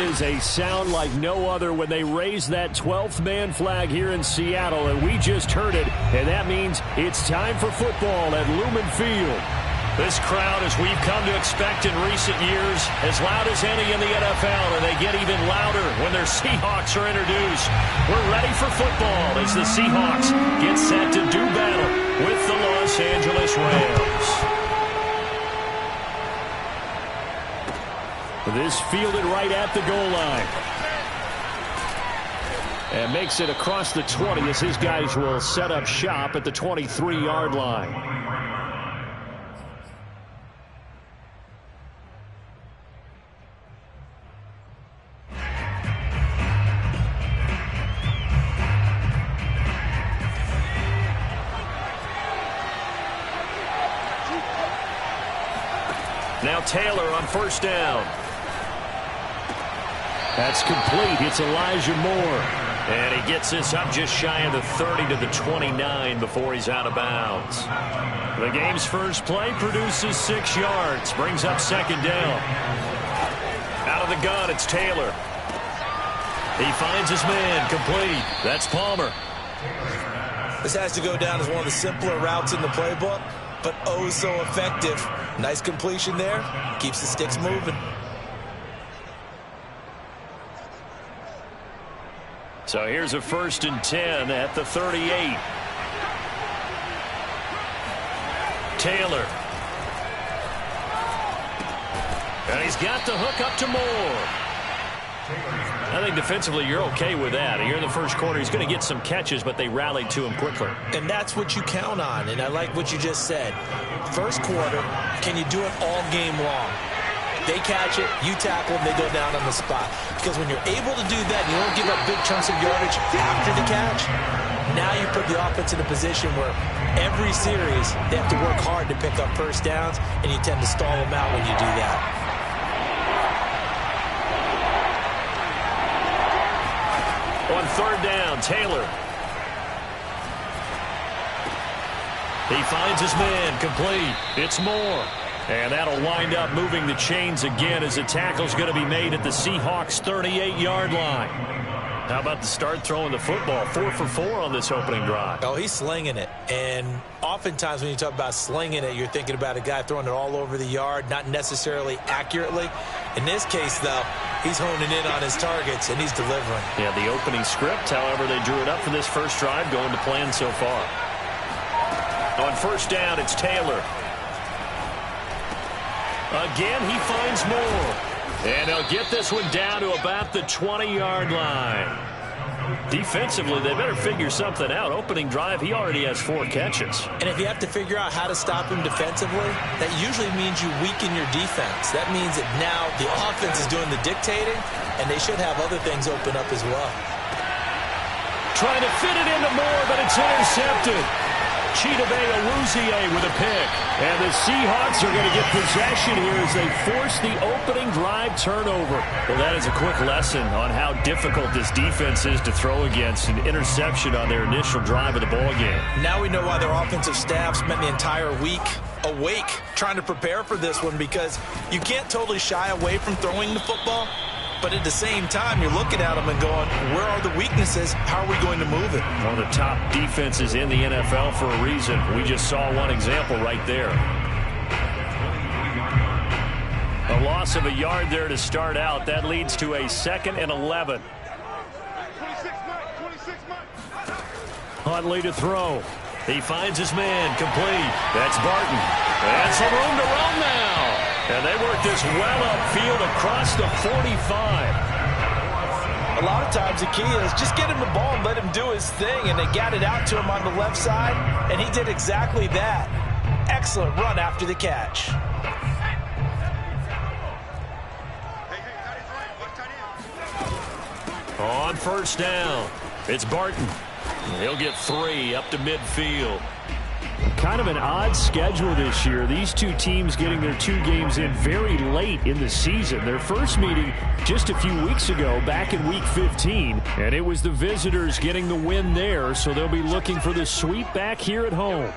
is a sound like no other when they raise that 12th man flag here in Seattle, and we just heard it, and that means it's time for football at Lumen Field. This crowd, as we've come to expect in recent years, as loud as any in the NFL, and they get even louder when their Seahawks are introduced. We're ready for football as the Seahawks get set to do battle with the Los Angeles Rams. This fielded right at the goal line. And makes it across the 20 as his guys will set up shop at the 23-yard line. Now Taylor on first down. That's complete. It's Elijah Moore. And he gets this up just shy of the 30 to the 29 before he's out of bounds. The game's first play produces 6 yards. Brings up second down. Out of the gun, it's Taylor. He finds his man. Complete. That's Palmer. This has to go down as one of the simpler routes in the playbook, but oh so effective. Nice completion there. Keeps the sticks moving. So here's a 1st and 10 at the 38. Taylor. And he's got the hook up to Moore. I think defensively you're okay with that. Here in the first quarter, he's going to get some catches, but they rallied to him quickly. And that's what you count on, and I like what you just said. First quarter, can you do it all game long? They catch it, you tackle them, they go down on the spot. Because when you're able to do that, you don't give up big chunks of yardage after the catch, now you put the offense in a position where every series they have to work hard to pick up first downs, and you tend to stall them out when you do that. On third down, Taylor. He finds his man, complete. It's Moore. And that'll wind up moving the chains again as the tackle's going to be made at the Seahawks' 38-yard line. How about the start throwing the football? 4 for 4 on this opening drive. Oh, he's slinging it. And oftentimes when you talk about slinging it, you're thinking about a guy throwing it all over the yard, not necessarily accurately. In this case, though, he's honing in on his targets, and he's delivering. Yeah, the opening script, however, they drew it up for this first drive, going to plan so far. On first down, it's Taylor. Again, he finds Moore. And he'll get this one down to about the 20-yard line. Defensively, they better figure something out. Opening drive, he already has 4 catches. And if you have to figure out how to stop him defensively, that usually means you weaken your defense. That means that now the offense is doing the dictating, and they should have other things open up as well. Trying to fit it into Moore, but it's intercepted. Chidobe Awuzie with a pick. And the Seahawks are going to get possession here as they force the opening drive turnover. Well, that is a quick lesson on how difficult this defense is to throw against. An interception on their initial drive of the ballgame. Now we know why their offensive staff spent the entire week awake trying to prepare for this one, because you can't totally shy away from throwing the football. But at the same time, you're looking at them and going, where are the weaknesses? How are we going to move it? One of the top defenses in the NFL for a reason. We just saw one example right there. A loss of a yard there to start out. That leads to a 2nd and 11. Huntley to throw. He finds his man, complete. That's Barton. And some room to run now. And they work this well upfield across the 45. A lot of times the key is just get him the ball and let him do his thing, and they got it out to him on the left side, and he did exactly that. Excellent run after the catch. On first down, it's Barton. He'll get 3 up to midfield. Kind of an odd schedule this year. These two teams getting their 2 games in very late in the season. Their first meeting just a few weeks ago, back in Week 15, and it was the visitors getting the win there, so they'll be looking for the sweep back here at home.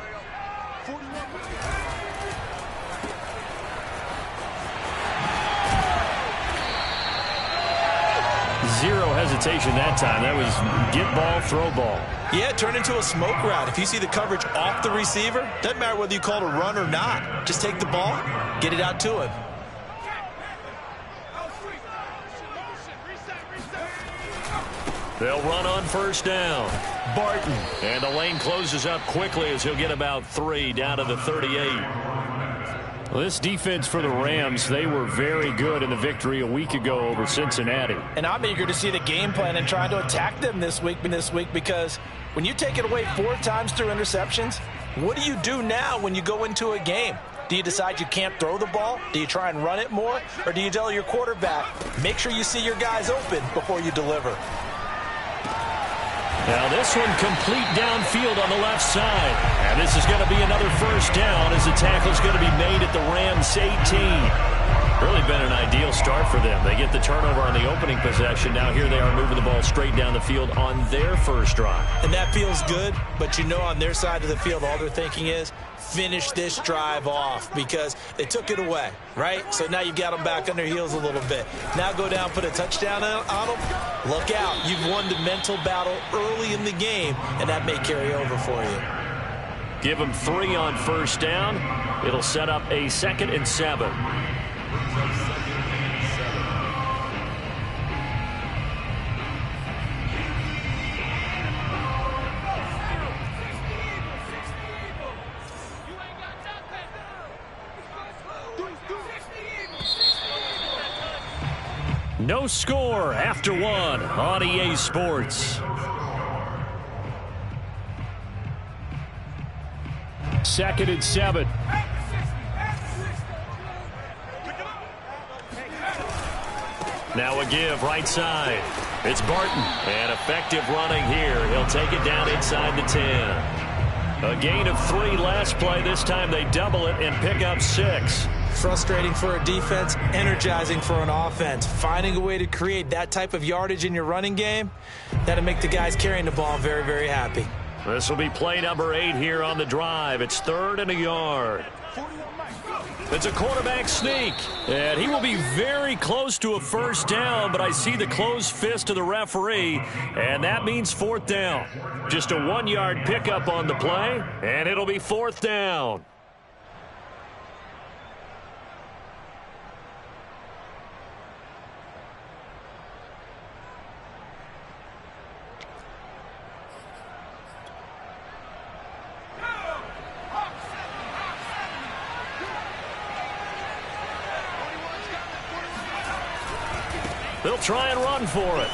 zero hesitation that time. That was get ball, throw ball. Yeah, it turned into a smoke route. If you see the coverage off the receiver, doesn't matter whether you call it a run or not. Just take the ball, get it out to him. They'll run on first down. Barton. And the lane closes up quickly as he'll get about 3 down to the 38. Well, this defense for the Rams, they were very good in the victory a week ago over Cincinnati. And I'm eager to see the game plan and trying to attack them this week because when you take it away 4 times through interceptions, what do you do now when you go into a game? Do you decide you can't throw the ball? Do you try and run it more? Or do you tell your quarterback, make sure you see your guys open before you deliver? Now this one complete downfield on the left side. And this is going to be another first down as the tackle is going to be made at the Rams 18. Really been an ideal start for them. They get the turnover on the opening possession. Now here they are moving the ball straight down the field on their first drive. And that feels good, but you know on their side of the field all they're thinking is finish this drive off because they took it away, right? So now you've got them back on their heels a little bit. Now go down, put a touchdown on them. Look out. You've won the mental battle early in the game, and that may carry over for you. Give them 3 on first down. It'll set up a 2nd and 7. No score after 1 on EA Sports. 2nd and 7. Now a give right side. It's Barton. And effective running here. He'll take it down inside the 10. A gain of 3 last play. This time they double it and pick up 6. Frustrating for a defense, energizing for an offense. Finding a way to create that type of yardage in your running game, that'll make the guys carrying the ball very, very happy. This will be play number 8 here on the drive. It's 3rd and a yard. It's a quarterback sneak, and he will be very close to a first down, but I see the closed fist of the referee, and that means 4th down. Just a 1-yard pickup on the play, and it'll be 4th down. They'll try and run for it.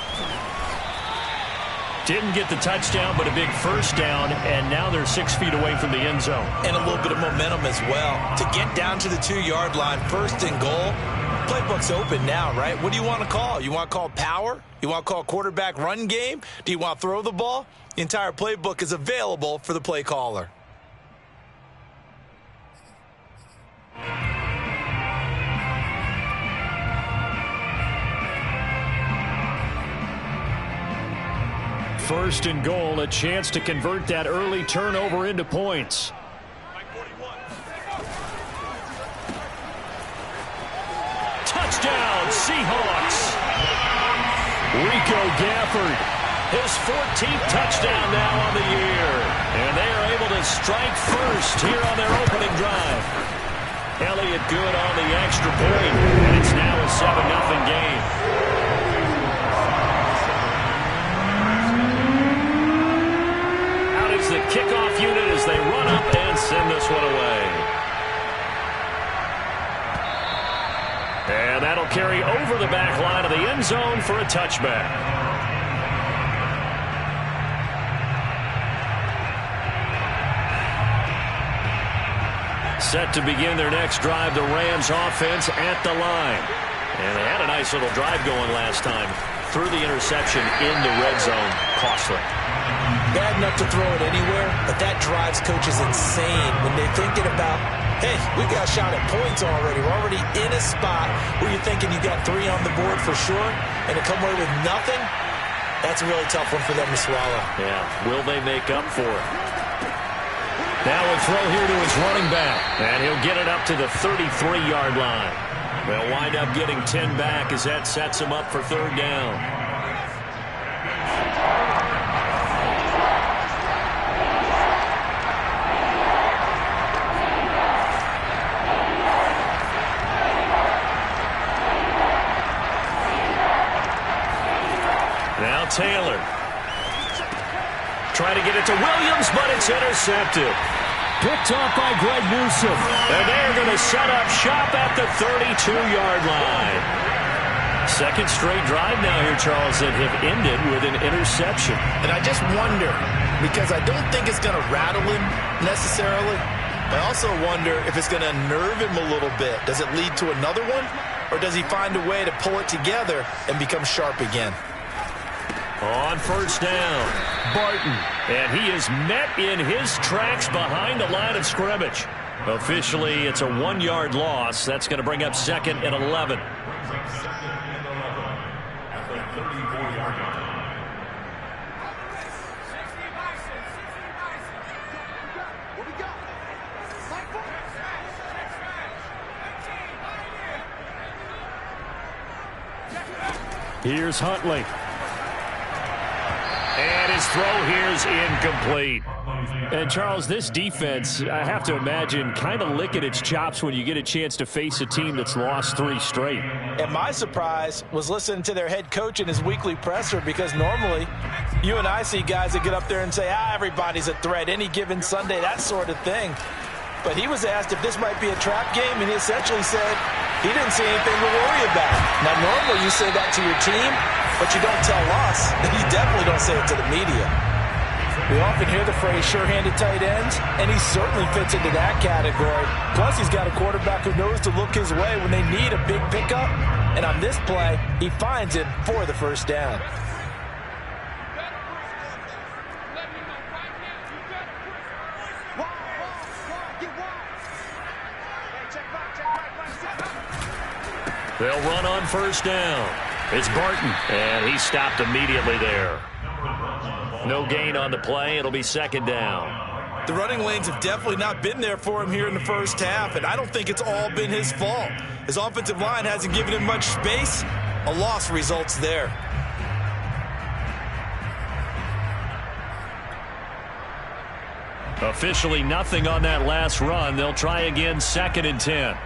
Didn't get the touchdown, but a big first down, and now they're 6 feet away from the end zone. And a little bit of momentum as well. To get down to the 2-yard line, 1st and goal, playbook's open now, right? What do you want to call? You want to call power? You want to call quarterback run game? Do you want to throw the ball? The entire playbook is available for the play caller. First and goal, a chance to convert that early turnover into points. Touchdown, Seahawks. Rico Gafford, his 14th touchdown now on the year. And they are able to strike first here on their opening drive. Elliott good on the extra point, and it's now a 7-0 game. The kickoff unit as they run up and send this one away. And that'll carry over the back line of the end zone for a touchback. Set to begin their next drive, the Rams offense at the line. And they had a nice little drive going last time. Through the interception in the red zone. Costly. Bad enough to throw it anywhere, but that drives coaches insane when they're thinking about, hey, we got a shot at points already. We're already in a spot where you're thinking you got 3 on the board for sure, and to come away with nothing, that's a really tough one for them to swallow. Yeah, will they make up for it? Now a throw here to his running back, and he'll get it up to the 33-yard line. They'll wind up getting 10 back as that sets him up for 3rd down. Taylor. Trying to get it to Williams, but it's intercepted. Picked off by Greg Newsome. And they're going to set up shop at the 32-yard line. Second straight drive now here, Charles, that have ended with an interception. And I just wonder, because I don't think it's going to rattle him necessarily. I also wonder if it's going to nerve him a little bit. Does it lead to another one? Or does he find a way to pull it together and become sharp again? On first down, Barton. And he is met in his tracks behind the line of scrimmage. Officially, it's a 1-yard loss. That's going to bring up 2nd and 11. Here's Huntley. And his throw here is incomplete. And, Charles, this defense, I have to imagine, kind of licking its chops when you get a chance to face a team that's lost 3 straight. And my surprise was listening to their head coach in his weekly presser, because normally you and I see guys that get up there and say, everybody's a threat any given Sunday, that sort of thing. But he was asked if this might be a trap game, and he essentially said he didn't see anything to worry about. Now, normally you say that to your team, but you don't tell us. You definitely don't say it to the media. We often hear the phrase sure-handed tight ends, and he certainly fits into that category. Plus, he's got a quarterback who knows to look his way when they need a big pickup. And on this play, he finds it for the first down. They'll run on first down. It's Barton, and he stopped immediately there. No gain on the play. It'll be 2nd down. The running lanes have definitely not been there for him here in the first half, and I don't think it's all been his fault. His offensive line hasn't given him much space. A loss results there. Officially nothing on that last run. They'll try again, 2nd and 10.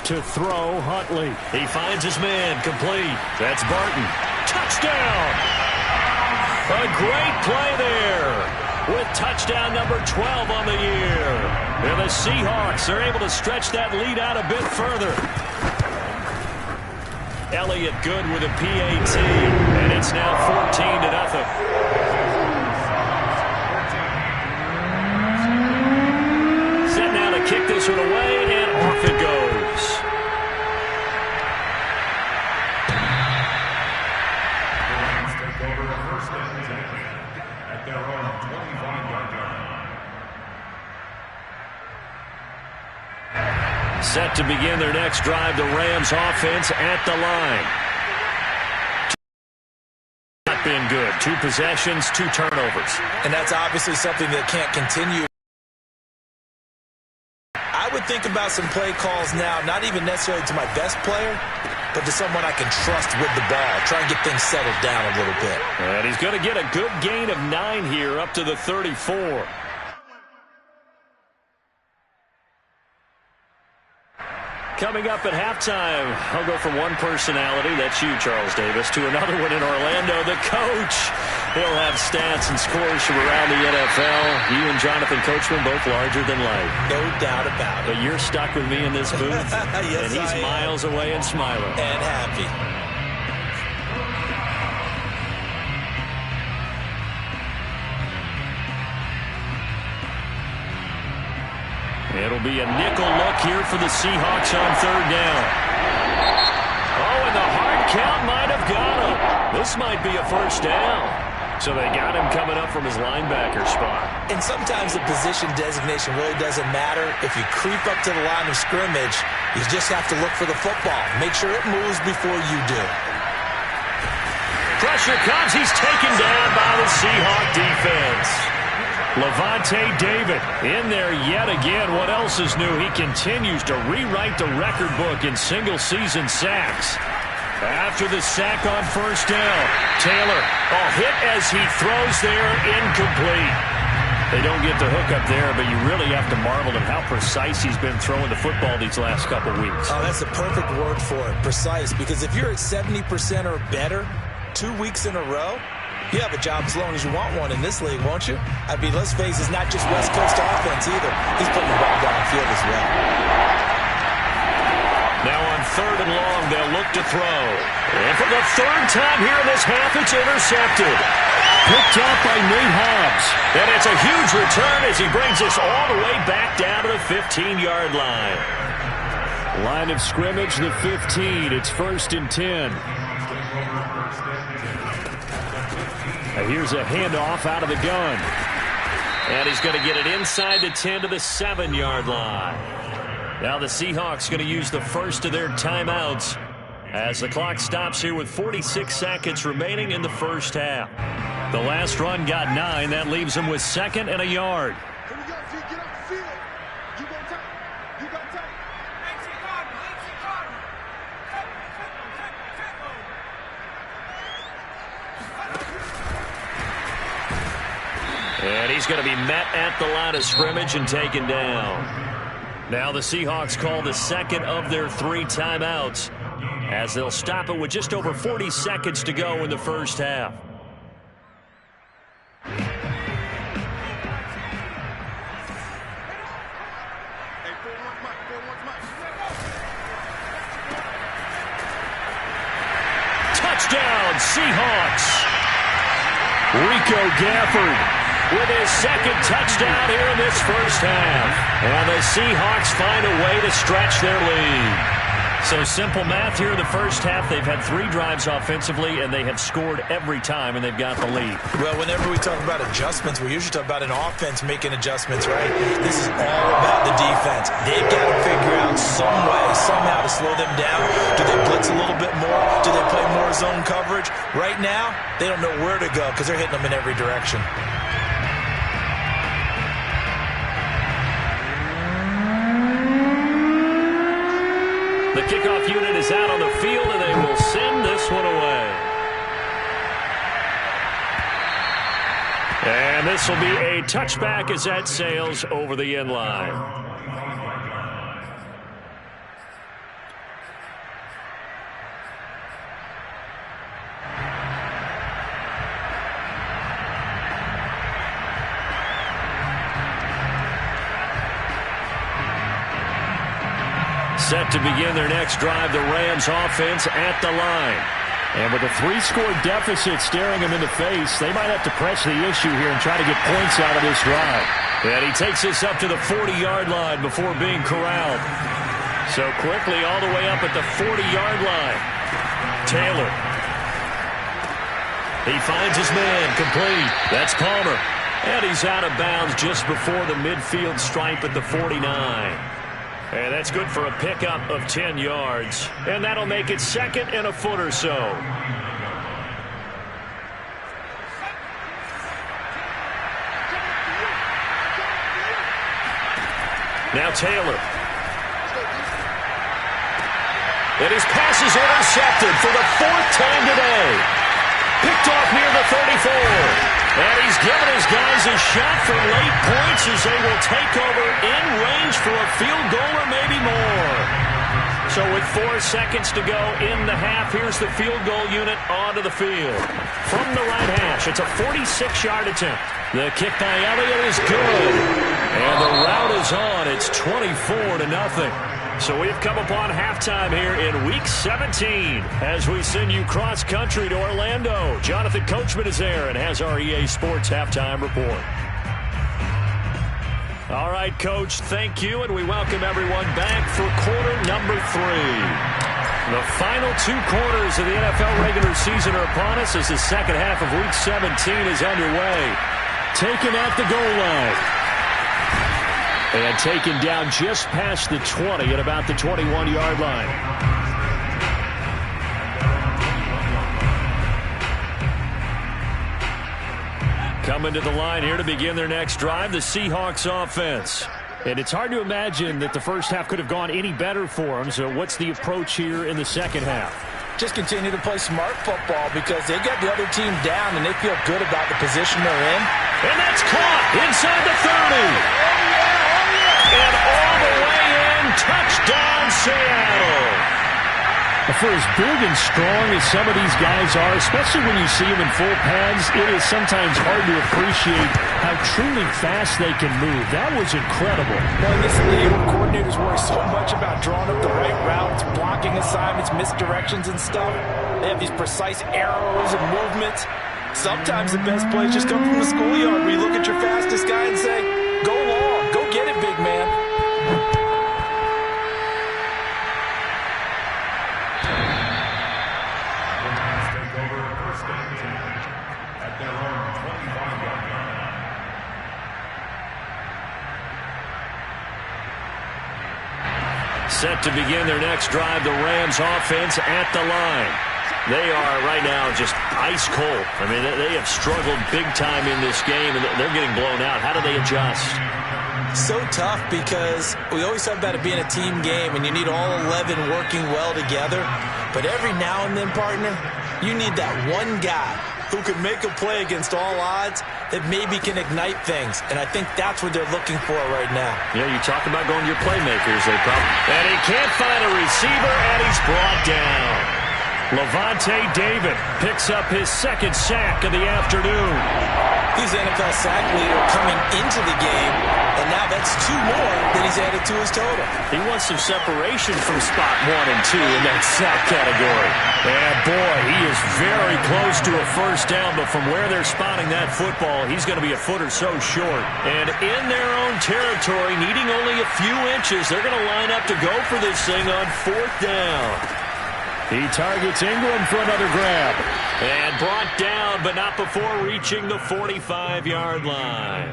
To throw, Huntley. He finds his man, complete. That's Barton. Touchdown! A great play there with touchdown number 12 on the year. And the Seahawks are able to stretch that lead out a bit further. Elliott good with a PAT, and it's now 14-0. Set now to kick this one away, and off it goes. Set to begin their next drive, the Rams offense at the line. Not been good. 2 possessions, 2 turnovers. And that's obviously something that can't continue. I would think about some play calls now, not even necessarily to my best player, but to someone I can trust with the ball. Try and get things settled down a little bit. And he's going to get a good gain of 9 here, up to the 34. Coming up at halftime, I'll go from one personality, that's you, Charles Davis, to another one in Orlando, the coach. He'll have stats and scores from around the NFL. You and Jonathan Coachman, both larger than life. No doubt about it. But you're stuck with me in this booth, yes, and he's miles away and smiling. And happy. It'll be a nickel look here for the Seahawks on 3rd down. Oh, and the hard count might have got him. This might be a first down. So they got him coming up from his linebacker spot. And sometimes the position designation really doesn't matter. If you creep up to the line of scrimmage, you just have to look for the football. Make sure it moves before you do. Pressure comes. He's taken down by the Seahawk defense. Levante David in there yet again. What else is new? He continues to rewrite the record book in single-season sacks. After the sack on first down, Taylor, a hit as he throws there, incomplete. They don't get the hook up there, but you really have to marvel at how precise he's been throwing the football these last couple weeks. Oh, that's the perfect word for it, precise, because if you're at 70% or better 2 weeks in a row, you have a job as long as you want one in this league, won't you? I mean, let's face it, it's not just West Coast offense either. He's putting the ball downfield as well. Now on 3rd and long, they'll look to throw. And for the 3rd time here in this half, it's intercepted. Picked up by Nate Hobbs. And it's a huge return as he brings us all the way back down to the 15-yard line. Line of scrimmage, the 15. It's 1st and 10. Now here's a handoff out of the gun. And he's going to get it inside the 10 to the 7-yard line. Now the Seahawks going to use the first of their timeouts as the clock stops here with 46 seconds remaining in the first half. The last run got 9. That leaves them with 2nd and a yard. Here we go. If you get off the field, you go tight. You go tight. And he's going to be met at the line of scrimmage and taken down. Now the Seahawks call the 2nd of their 3 timeouts as they'll stop it with just over 40 seconds to go in the first half. Touchdown, Seahawks! Rico Gafford with his 2nd touchdown here in this first half. And the Seahawks find a way to stretch their lead. So simple math here in the first half. They've had 3 drives offensively, and they have scored every time, and they've got the lead. Well, whenever we talk about adjustments, we usually talk about an offense making adjustments, right? This is all about the defense. They've got to figure out some way, somehow to slow them down. Do they blitz a little bit more? Do they play more zone coverage? Right now, they don't know where to go because they're hitting them in every direction. The kickoff unit is out on the field, and they will send this one away. And this will be a touchback as that sails over the end line. Set to begin their next drive, the Rams offense at the line. And with a 3-score deficit staring them in the face, they might have to press the issue here and try to get points out of this drive. And he takes this up to the 40-yard line before being corralled. So quickly all the way up at the 40-yard line. Taylor. He finds his man, complete. That's Palmer. And he's out of bounds just before the midfield stripe at the 49. And that's good for a pickup of 10 yards. And that'll make it 2nd and a foot or so. Now Taylor. And his pass is intercepted for the 4th time today. Picked off near the 34. And he's given his guys a shot for late points as they will take over in range for a field goal or maybe more. So with 4 seconds to go in the half, here's the field goal unit onto the field. From the right hash, it's a 46-yard attempt. The kick by Elliott is good. And the route is on. It's 24-0. So we've come upon halftime here in Week 17 as we send you cross-country to Orlando. Jonathan Coachman is there and has our EA Sports Halftime Report. All right, Coach, thank you, and we welcome everyone back for quarter number 3. The final 2 quarters of the NFL regular season are upon us as the second half of Week 17 is underway. Taken at the goal line. And taken down just past the 20 at about the 21-yard line. Coming to the line here to begin their next drive, the Seahawks offense. And it's hard to imagine that the first half could have gone any better for them. So what's the approach here in the second half? Just continue to play smart football because they got the other team down and they feel good about the position they're in. And that's caught inside the 30. And all the way in, touchdown Seattle. For as big and strong as some of these guys are, especially when you see them in full pads, it is sometimes hard to appreciate how truly fast they can move. That was incredible. Well, in this league, coordinators worry so much about drawing up the right routes, blocking assignments, misdirections and stuff. They have these precise arrows and movements. Sometimes the best plays just come from the schoolyard where you look at your fastest guy and say, go long, go get it, big man. Set to begin their next drive, the Rams offense at the line. They are right now just ice cold. I mean, they have struggled big time in this game, and they're getting blown out. How do they adjust? So tough because we always talk about it being a team game, and you need all 11 working well together. But every now and then, partner, you need that one guy who can make a play against all odds that maybe can ignite things. And I think that's what they're looking for right now. Yeah, you talk about going to your playmakers. And he can't find a receiver, and he's brought down. Levante David picks up his second sack of the afternoon. He's the NFL sack leader coming into the game, and now that's 2 more that he's added to his total. He wants some separation from spot 1 and 2 in that sack category. And boy, he is very close to a first down, but from where they're spotting that football, he's going to be a foot or so short. And in their own territory, needing only a few inches, they're going to line up to go for this thing on 4th down. He targets Ingram for another grab. And brought down, but not before reaching the 45-yard line.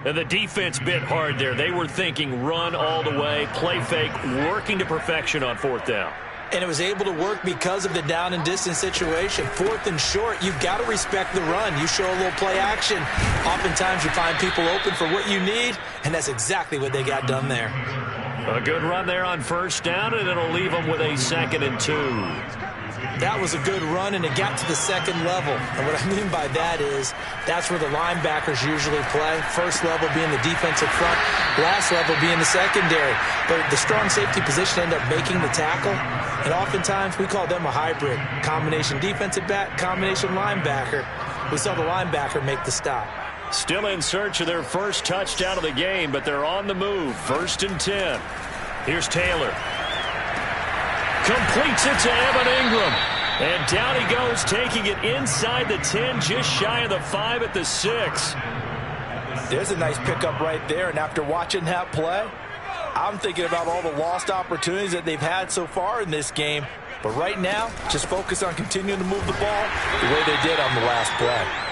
And the defense bit hard there. They were thinking run all the way, play fake, working to perfection on 4th down. And it was able to work because of the down and distance situation. 4th and short, you've got to respect the run. You show a little play action. Oftentimes you find people open for what you need, and that's exactly what they got done there. A good run there on 1st down, and it'll leave them with a 2nd and 2. That was a good run, and it got to the 2nd level. And what I mean by that is that's where the linebackers usually play. First level being the defensive front, last level being the secondary. But the strong safety position ended up making the tackle, and oftentimes we call them a hybrid. Combination defensive back, combination linebacker. We saw the linebacker make the stop. Still in search of their first touchdown of the game, but they're on the move. 1st and 10. Here's Taylor. Completes it to Evan Ingram. And down he goes, taking it inside the 10, just shy of the 5 at the 6. There's a nice pickup right there, and after watching that play, I'm thinking about all the lost opportunities that they've had so far in this game. But right now, just focus on continuing to move the ball the way they did on the last play.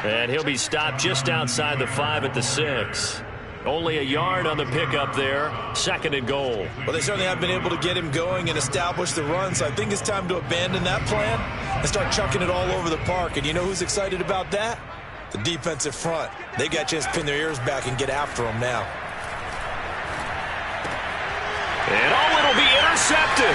And he'll be stopped just outside the 5 at the 6. Only a yard on the pickup there. 2nd and goal. Well, they certainly have been able to get him going and establish the run, so I think it's time to abandon that plan and start chucking it all over the park. And you know who's excited about that? The defensive front. They got a chance to pin their ears back and get after him now. And it'll be intercepted.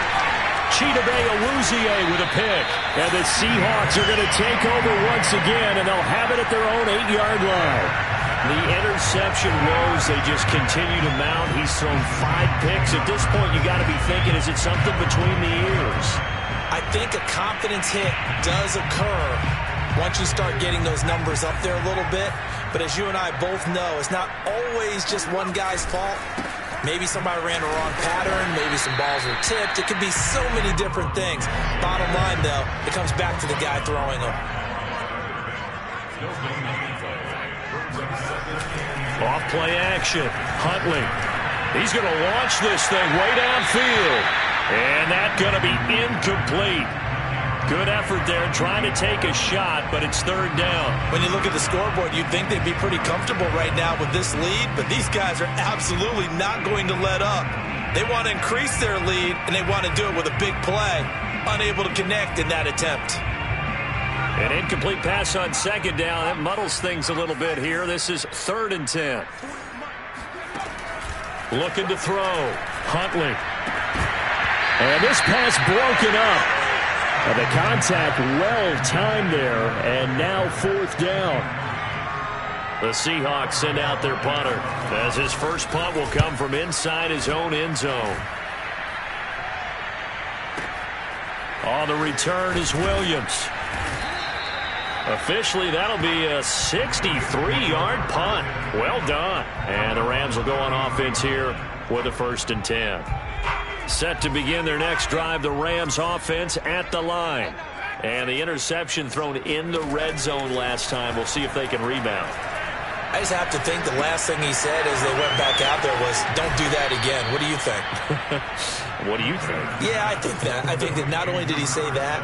Chidobe Awuzie with a pick. And the Seahawks are going to take over once again, and they'll have it at their own 8-yard line. The interception woes, they just continue to mount. He's thrown 5 picks. At this point, you got to be thinking, is it something between the ears? I think a confidence hit does occur once you start getting those numbers up there a little bit. But as you and I both know, it's not always just one guy's fault. Maybe somebody ran a wrong pattern. Maybe some balls were tipped. It could be so many different things. Bottom line, though, it comes back to the guy throwing them. Off play action. Huntley. He's going to launch this thing way downfield. And that's going to be incomplete. Good effort there trying to take a shot, but it's 3rd down. When you look at the scoreboard, you'd think they'd be pretty comfortable right now with this lead, but these guys are absolutely not going to let up. They want to increase their lead, and they want to do it with a big play. Unable to connect in that attempt. An incomplete pass on 2nd down. That muddles things a little bit here. This is 3rd and 10. Looking to throw. Huntley. And this pass broken up. And the contact well timed there. And now 4th down. The Seahawks send out their punter as his first punt will come from inside his own end zone. On the return is Williams. Officially, that'll be a 63-yard punt. Well done. And the Rams will go on offense here with a 1st and 10. Set to begin their next drive, the Rams offense at the line. And the interception thrown in the red zone last time. We'll see if they can rebound. I just have to think the last thing he said as they went back out there was, don't do that again. What do you think? What do you think? Yeah, I think that. I think that not only did he say that,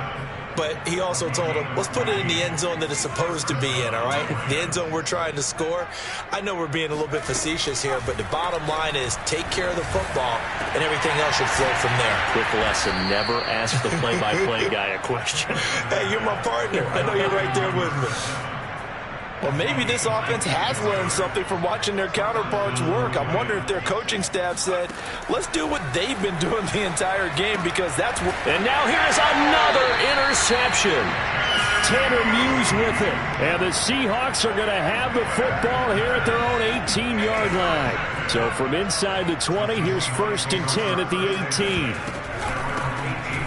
but he also told him, let's put it in the end zone that it's supposed to be in, all right? The end zone we're trying to score. I know we're being a little bit facetious here, but the bottom line is take care of the football, and everything else should flow from there. Quick lesson, never ask the play-by-play guy a question. Hey, you're my partner. I know you're right there with me. Well, maybe this offense has learned something from watching their counterparts work. I'm wondering if their coaching staff said, let's do what they've been doing the entire game, because that's what... And now here's another interception. Tanner Muse with it. And the Seahawks are going to have the football here at their own 18-yard line. So from inside the 20, here's 1st and 10 at the 18.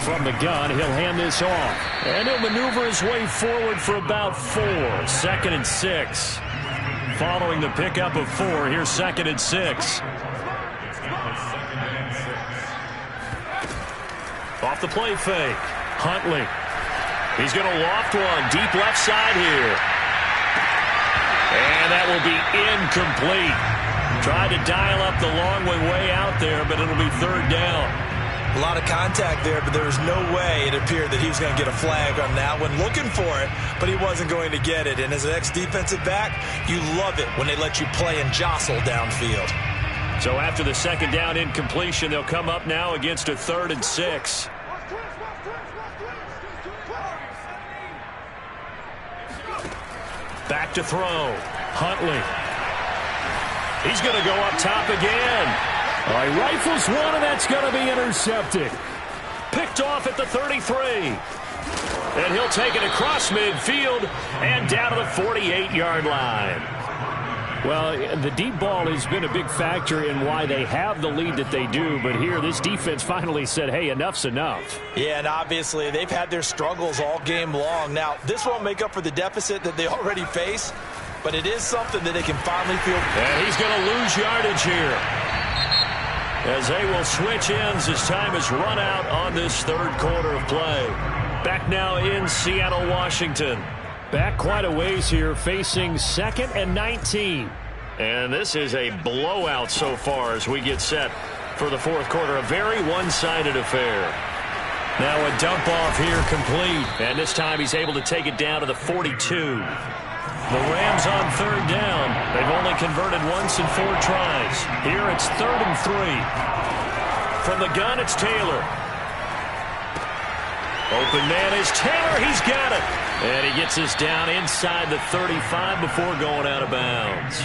From the gun, he'll hand this off. And he'll maneuver his way forward for about 4. 2nd and 6. Following the pickup of 4, here's 2nd and 6. Off the play fake. Huntley. He's going to loft one. Deep left side here. And that will be incomplete. Tried to dial up the long way out there, but it'll be 3rd down. A lot of contact there, but there was no way it appeared that he was going to get a flag on that one. Looking for it, but he wasn't going to get it. And as an ex-defensive back, you love it when they let you play and jostle downfield. So after the 2nd down incompletion, they'll come up now against a 3rd and 6. Back to throw. Huntley. He's going to go up top again. He rifles one, and that's going to be intercepted. Picked off at the 33. And he'll take it across midfield and down to the 48-yard line. Well, the deep ball has been a big factor in why they have the lead that they do. But here, this defense finally said, hey, enough's enough. Yeah, and obviously they've had their struggles all game long. Now, this won't make up for the deficit that they already face, but it is something that they can finally feel. And he's going to lose yardage here, as they will switch ends as time is run out on this 3rd quarter of play. Back now in Seattle, Washington. Back quite a ways here, facing 2nd and 19. And this is a blowout so far as we get set for the 4th quarter. A very one-sided affair. Now a dump off here complete. And this time he's able to take it down to the 42. The Rams on 3rd down. They've only converted once in 4 tries. Here it's 3rd and 3. From the gun, it's Taylor. Open man is Taylor. He's got it. And he gets us down inside the 35 before going out of bounds.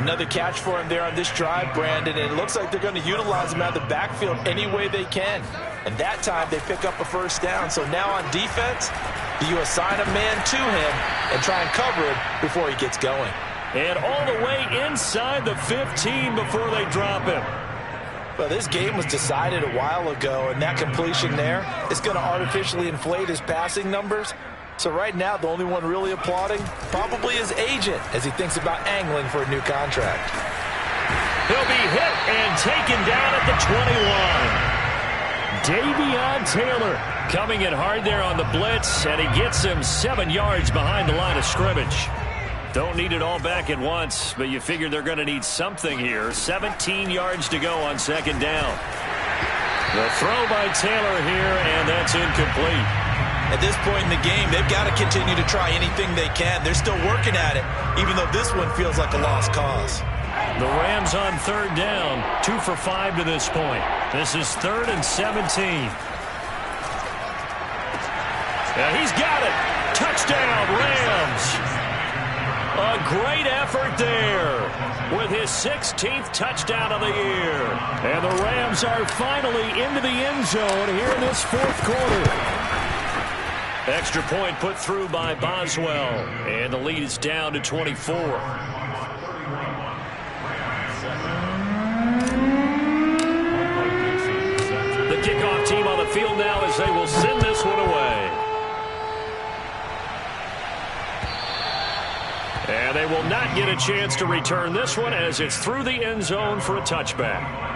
Another catch for him there on this drive, Brandon, and it looks like they're going to utilize him out of the backfield any way they can. And that time they pick up a 1st down. So now on defense, do you assign a man to him and try and cover him before he gets going? And all the way inside the 15 before they drop him. Well, this game was decided a while ago, and that completion there is going to artificially inflate his passing numbers. So right now, the only one really applauding probably his agent as he thinks about angling for a new contract. He'll be hit and taken down at the 21. Davion Taylor coming in hard there on the blitz, and he gets him 7 yards behind the line of scrimmage. Don't need it all back at once, but you figure they're going to need something here. 17 yards to go on 2nd down. The throw by Taylor here, and that's incomplete. At this point in the game, they've got to continue to try anything they can. They're still working at it, even though this one feels like a lost cause. The Rams on 3rd down, 2 for 5 to this point. This is 3rd and 17. And he's got it. Touchdown, Rams. A great effort there with his 16th touchdown of the year. And the Rams are finally into the end zone here in this 4th quarter. Extra point put through by Boswell. And the lead is down to 24. The kickoff team on the field now as they will send this one away. And they will not get a chance to return this one as it's through the end zone for a touchback.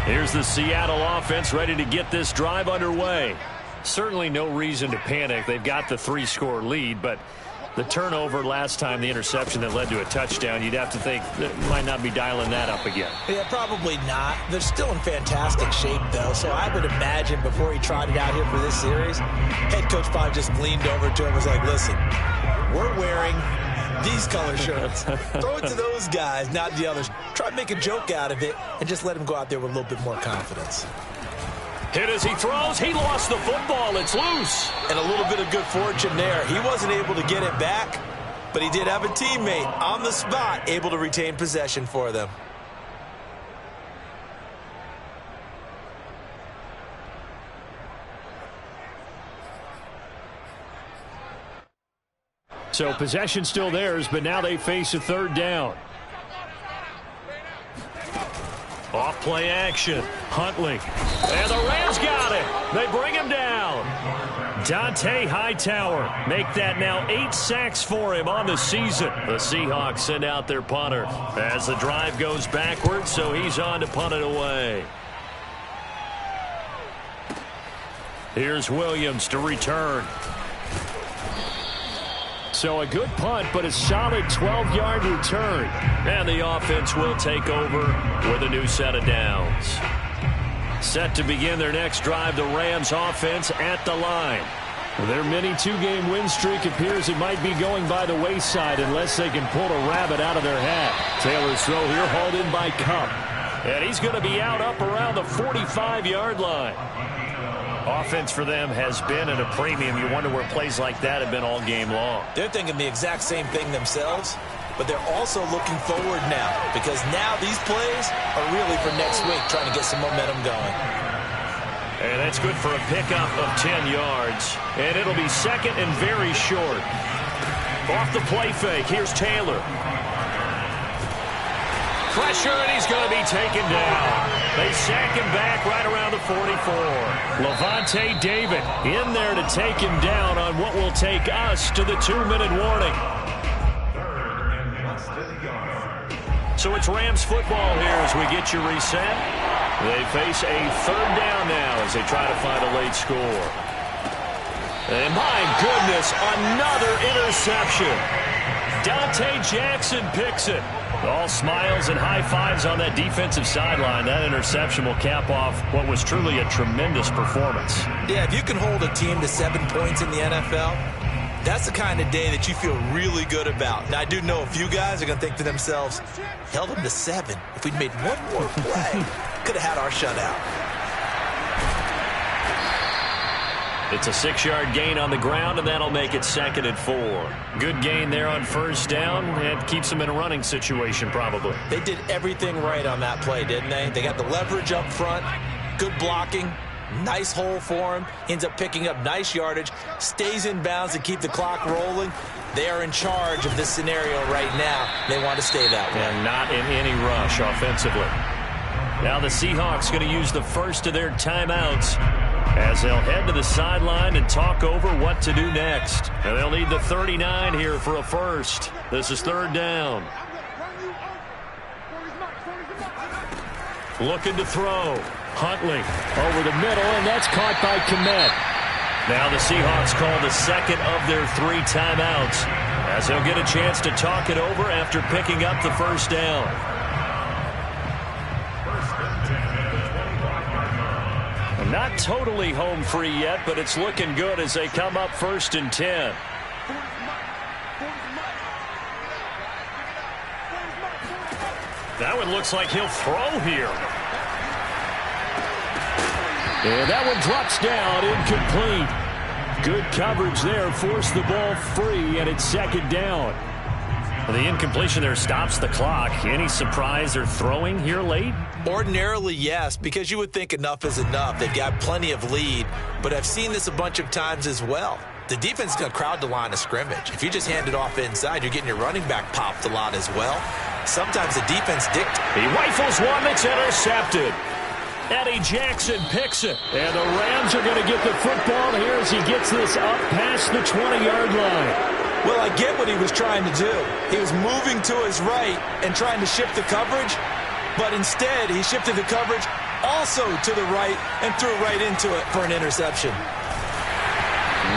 Here's the Seattle offense ready to get this drive underway. Certainly no reason to panic. They've got the 3-score lead, but the turnover last time, the interception that led to a touchdown, you'd have to think that might not be dialing that up again. Yeah, probably not. They're still in fantastic shape, though, so I would imagine before he trotted out here for this series, head coach probably just leaned over to him and was like, listen, we're wearing these color shirts. Throw it to those guys, not the others. Try to make a joke out of it and just let him go out there with a little bit more confidence. Hit as he throws. He lost the football. It's loose. And a little bit of good fortune there. He wasn't able to get it back, but he did have a teammate on the spot able to retain possession for them. So possession still theirs, but now they face a third down. Off play action. Huntley. And the Rams got it. They bring him down. Dante Hightower. Make that now 8 sacks for him on the season. The Seahawks send out their punter as the drive goes backwards, so he's on to punt it away. Here's Williams to return. So a good punt, but a solid 12-yard return. And the offense will take over with a new set of downs. Set to begin their next drive, the Rams offense at the line. Their mini 2-game win streak appears it might be going by the wayside unless they can pull a rabbit out of their hat. Taylor's throw here hauled in by Cup. And he's going to be out up around the 45-yard line. Offense for them has been at a premium. You wonder where plays like that have been all game long. They're thinking the exact same thing themselves, but they're also looking forward now because now these plays are really for next week, trying to get some momentum going. And that's good for a pickup of 10 yards. And it'll be second and very short. Off the play fake, here's Taylor. Pressure, and he's going to be taken down. They sack him back right around the 44. Levante David in there to take him down on what will take us to the 2-minute warning. So it's Rams football here as we get you reset. They face a third down now as they try to find a late score. And my goodness, another interception. Dante Jackson picks it. All smiles and high fives on that defensive sideline. That interception will cap off what was truly a tremendous performance. Yeah, if you can hold a team to 7 points in the NFL, that's the kind of day that you feel really good about. Now, I do know a few guys are going to think to themselves, held them to 7. If we'd made one more play, could have had our shutout. It's a 6-yard gain on the ground, and that'll make it 2nd and 4. Good gain there on first down, and keeps them in a running situation probably. They did everything right on that play, didn't they? They got the leverage up front, good blocking, nice hole for him, ends up picking up nice yardage, stays in bounds to keep the clock rolling. They are in charge of this scenario right now. They want to stay that way. And not in any rush offensively. Now the Seahawks going to use the first of their timeouts as they'll head to the sideline and talk over what to do next. And they'll need the 39 here for a first. This is third down. Looking to throw. Huntley over the middle, and that's caught by Kmet. Now the Seahawks call the second of their 3 timeouts as they'll get a chance to talk it over after picking up the first down. Not totally home free yet, but it's looking good as they come up 1st and 10. That one looks like he'll throw here. And that one drops down, incomplete. Good coverage there, forced the ball free, and it's 2nd down. The incompletion there stops the clock. Any surprise they're throwing here late? Ordinarily, yes, because you would think enough is enough. They've got plenty of lead, but I've seen this a bunch of times as well. The defense is going to crowd the line of scrimmage. If you just hand it off inside, you're getting your running back popped a lot as well. Sometimes the defense dictates. He rifles one that's intercepted. Eddie Jackson picks it. And the Rams are going to get the football here as he gets this up past the 20-yard line. Well, I get what he was trying to do. He was moving to his right and trying to shift the coverage, but instead he shifted the coverage also to the right and threw right into it for an interception.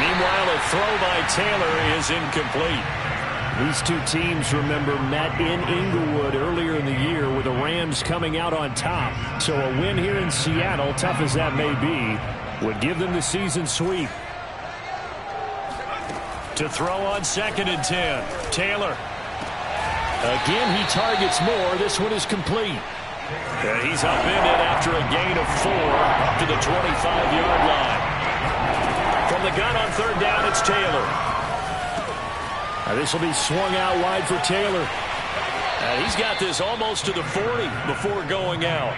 Meanwhile, a throw by Taylor is incomplete. These two teams, remember, met in Inglewood earlier in the year with the Rams coming out on top. So a win here in Seattle, tough as that may be, would give them the season sweep. To throw on 2nd and 10. Taylor. Again, he targets more. This one is complete. And he's upended after a gain of 4 up to the 25-yard line. From the gun on 3rd down, it's Taylor. This will be swung out wide for Taylor. He's got this almost to the 40 before going out.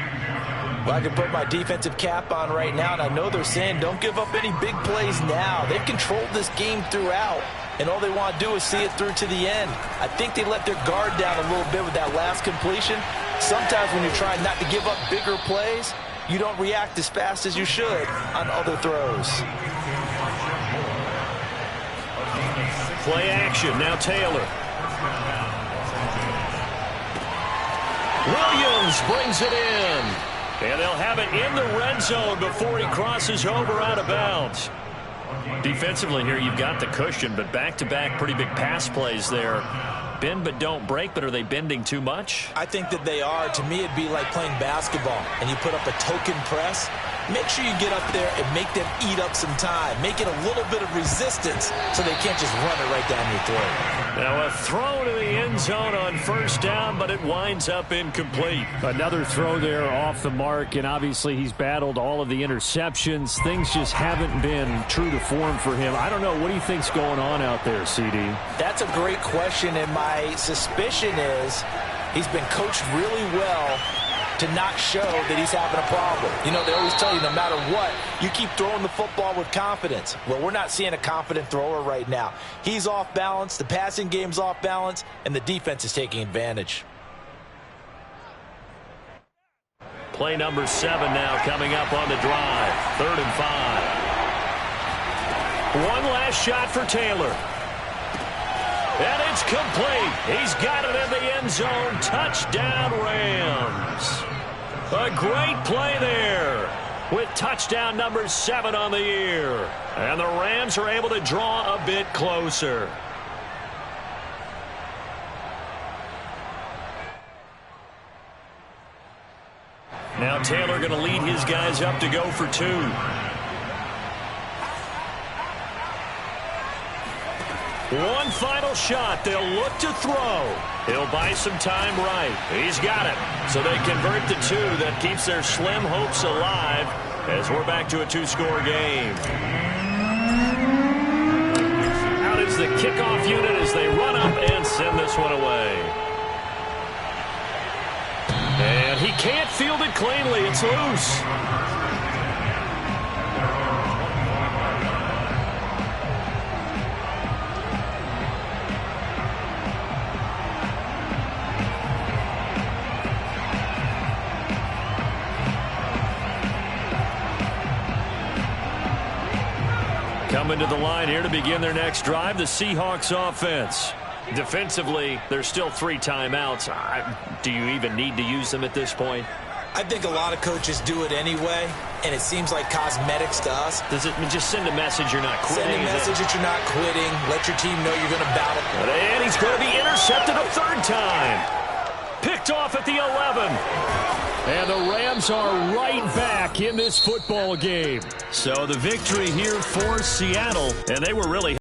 Well, I can put my defensive cap on right now, and I know they're saying don't give up any big plays now. They've controlled this game throughout, and all they want to do is see it through to the end. I think they let their guard down a little bit with that last completion. Sometimes when you're trying not to give up bigger plays, you don't react as fast as you should on other throws. Play action, now Taylor. Williams brings it in. And they'll have it in the red zone before he crosses over out of bounds. Defensively here, you've got the cushion, but back-to-back pretty big pass plays there. Bend but don't break, but are they bending too much? I think that they are. To me, it'd be like playing basketball, and you put up a token press. Make sure you get up there and make them eat up some time. Make it a little bit of resistance so they can't just run it right down your throat. Now a throw to the end zone on 1st down, but it winds up incomplete. Another throw there off the mark, and obviously he's battled all of the interceptions. Things just haven't been true to form for him. I don't know. What do you think's going on out there, CD? That's a great question, and my suspicion is he's been coached really well to not show that he's having a problem. You know, they always tell you no matter what, you keep throwing the football with confidence. Well, we're not seeing a confident thrower right now. He's off balance, the passing game's off balance, and the defense is taking advantage. Play number 7 now coming up on the drive. 3rd and 5. One last shot for Taylor. And it's complete. He's got it in the end zone. Touchdown, Rams. A great play there with touchdown number 7 on the year. And the Rams are able to draw a bit closer. Now Taylor going to lead his guys up to go for 2. One final shot. They'll look to throw. He'll buy some time right. He's got it. So they convert the 2. That keeps their slim hopes alive as we're back to a 2-score game. Out is the kickoff unit as they run up and send this one away. And he can't field it cleanly. It's loose. Coming to the line here to begin their next drive, the Seahawks offense. Defensively, there's still 3 timeouts. Do you even need to use them at this point? I think a lot of coaches do it anyway, and it seems like cosmetics to us. Does it just send a message you're not quitting? Send a message that you're not quitting. Let your team know you're going to battle. And he's going to be intercepted a 3rd time. Picked off at the 11. And the Rams are right back in this football game. So the victory here for Seattle, and they were really